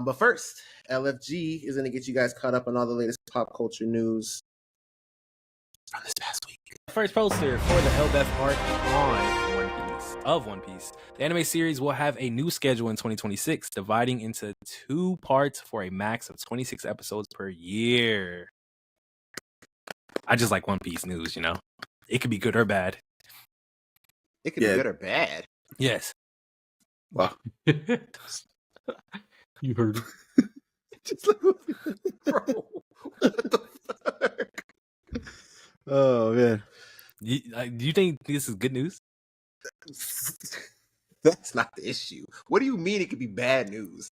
But first, LFG is going to get you guys caught up on all the latest pop culture news from this past week. First poster for the Elbeth arc on One Piece. The anime series will have a new schedule in 2026, dividing into 2 parts for a max of 26 episodes per year. I just like One Piece news, you know? It could be good or bad. It could be good or bad. Yes. Wow. You heard it. Just like, bro, what the fuck? Oh, man. Do you think this is good news? That's not the issue. What do you mean it could be bad news?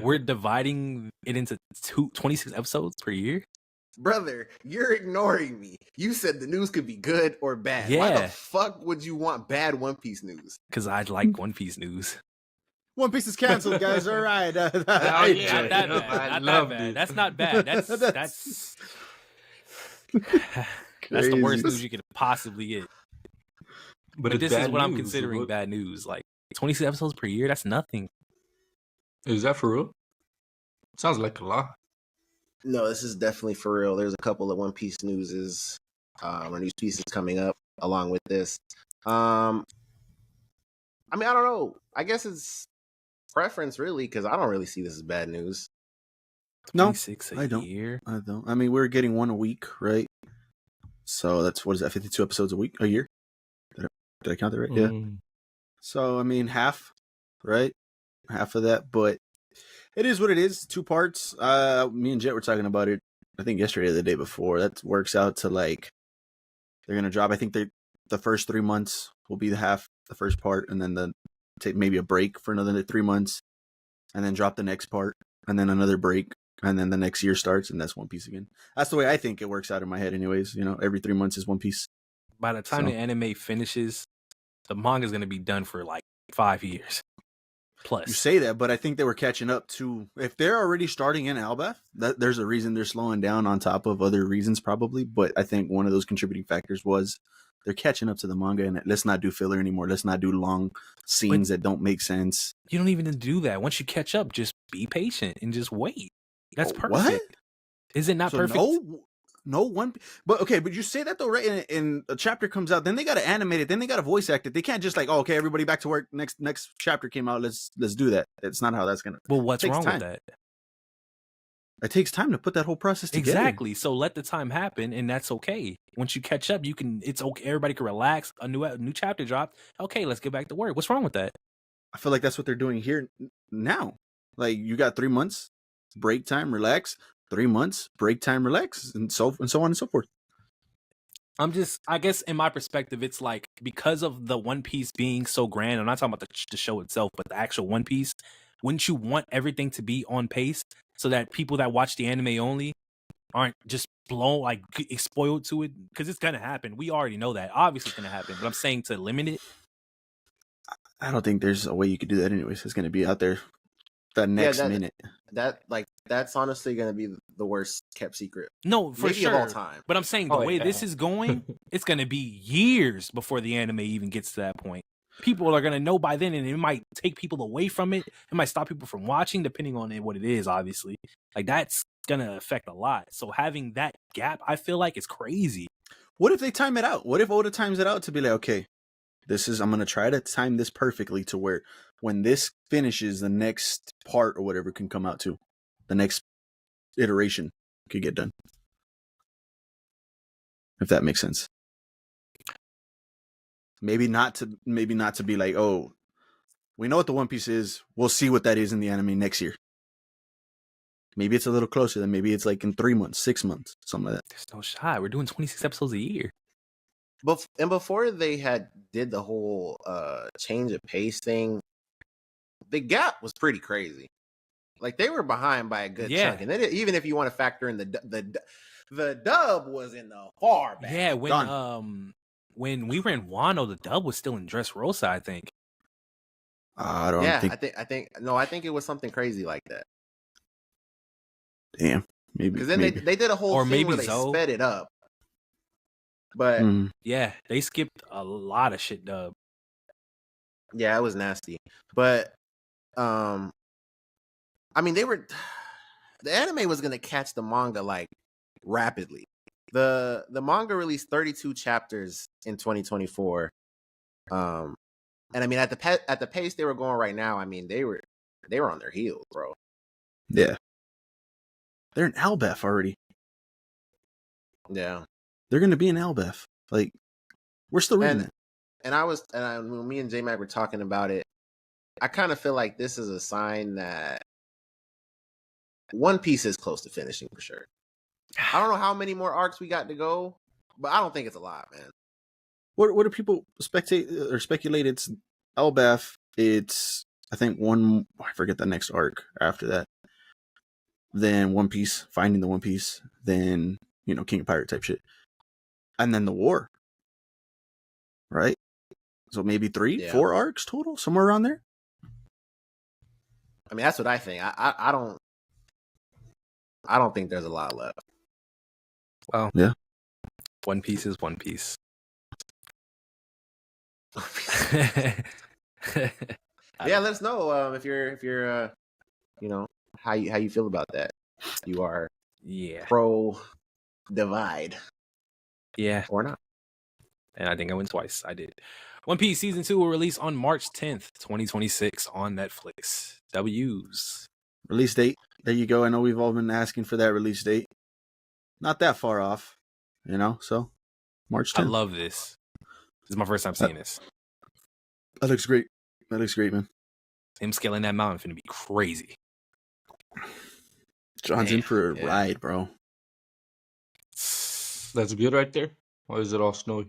We're dividing it into 26 episodes per year? Brother, you're ignoring me. You said the news could be good or bad. Yeah. Why the fuck would you want bad One Piece news? Because I like One Piece news. One Piece is canceled, guys. All right. Not that bad. Not that bad. That's not bad. That's that's the worst news you could possibly get. But this is what I'm considering bad news. Like 26 episodes per year, that's nothing. Is that for real? Sounds like a lot. No, this is definitely for real. There's a couple of One Piece news or news pieces coming up along with this. I mean, I don't know. I guess it's preference, really, because I don't really see this as bad news. No, 26 a I don't. year? I don't. I mean, we're getting one a week, right? So that's, what is that, 52 episodes a year? Did I count that right? Yeah. So, I mean, half, right? Half of that, but it is what it is. 2 parts. Me and Jet were talking about it, I think yesterday or the day before. That works out to, like, they're going to drop, I think the first 3 months will be the first part, and then take maybe a break for another 3 months, and then drop the next part, and then another break, and then the next year starts, and that's One Piece again. That's the way I think it works out in my head anyways. You know, every 3 months is One Piece. By the time the anime finishes, the manga is going to be done for like 5 years plus. You say that, but I think they were catching up to, if they're already starting in Albeth, there's a reason they're slowing down on top of other reasons probably. But I think one of those contributing factors was they're catching up to the manga, and let's not do filler anymore. Let's not do long scenes that don't make sense. You don't even do that. Once you catch up, just be patient and just wait. That's perfect. What? Is it not perfect? No one, but okay, but you say that though, right? And a chapter comes out, then they got to animate it, then they got to voice act it. They can't just like, oh, okay, everybody back to work. Next chapter came out. Let's do that. It's not how that's gonna. Well, what's wrong with that? It takes time to put that whole process together. Exactly. So let the time happen, and that's okay. Once you catch up, you can. It's okay. Everybody can relax. A new chapter dropped. Okay, let's get back to work. What's wrong with that? I feel like that's what they're doing here now. Like, you got 3 months break time, relax. 3 months break time, relax, and so on and so forth. I guess in my perspective, it's like, because of the One Piece being so grand, I'm not talking about the show itself, but the actual One Piece, wouldn't you want everything to be on pace so that people that watch the anime only aren't just spoiled to it? Because it's going to happen. We already know that. Obviously it's going to happen, but I'm saying to limit it. I don't think there's a way you could do that anyways. It's going to be out there the next minute. That's honestly going to be the worst kept secret. No, for maybe sure. Of all time. But I'm saying the way this is going, it's going to be years before the anime even gets to that point. People are going to know by then, and it might take people away from it. It might stop people from watching, depending on what it is, obviously. Like, that's going to affect a lot. So having that gap, I feel like, is crazy. What if they time it out? What if Oda times it out to be like, okay, I'm going to try to time this perfectly to where when this finishes, the next part or whatever can come out too. The next iteration could get done. If that makes sense. Maybe not to be like, oh, we know what the One Piece is. We'll see what that is in the anime next year. Maybe it's a little closer than, maybe it's like in 3 months, 6 months, something like that. There's no shot. We're doing 26 episodes a year. And before they did the whole change of pace thing, the gap was pretty crazy. Like, they were behind by a good chunk, and then even if you want to factor in the dub was in the far back. Yeah, when we were in Wano, the dub was still in Dressrosa, I think. I don't think. I think it was something crazy like that. Damn, maybe because then they did a whole thing where they sped it up. But yeah, they skipped a lot of shit dub. Yeah, it was nasty. But I mean, the anime was gonna catch the manga like rapidly. The manga released 32 chapters in 2024. And I mean, at the pace they were going right now, I mean, they were on their heels, bro. Yeah, they're in Albef already. Yeah, they're gonna be in Albef. Like, we're still reading it. And when me and J Mac were talking about it, I kind of feel like this is a sign that One Piece is close to finishing for sure. I don't know how many more arcs we got to go, but I don't think it's a lot, man. What do people speculate? It's Albef. It's, I think, I forget the next arc after that. Then One Piece, finding the One Piece. Then, King of Pirate type shit. And then the war. Right? So maybe 4 arcs total, somewhere around there. I mean, that's what I think. I don't think there's a lot left. Well, yeah. One Piece is One Piece. Yeah, let us know if you're how you feel about that. You are pro divide, or not? And I think I went twice. I did. One Piece Season 2 will release on March 10th, 2026 on Netflix. W's. Release date. There you go. I know we've all been asking for that release date. Not that far off, so March 10th. I love this. This is my first time seeing this. That looks great. That looks great, man. Him scaling that mountain finna be crazy. John's in for a ride, bro. That's good right there? Or is it all snowy?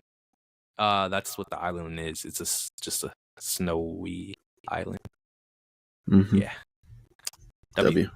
That's what the island is. It's just a snowy island. Mm-hmm. Yeah. W.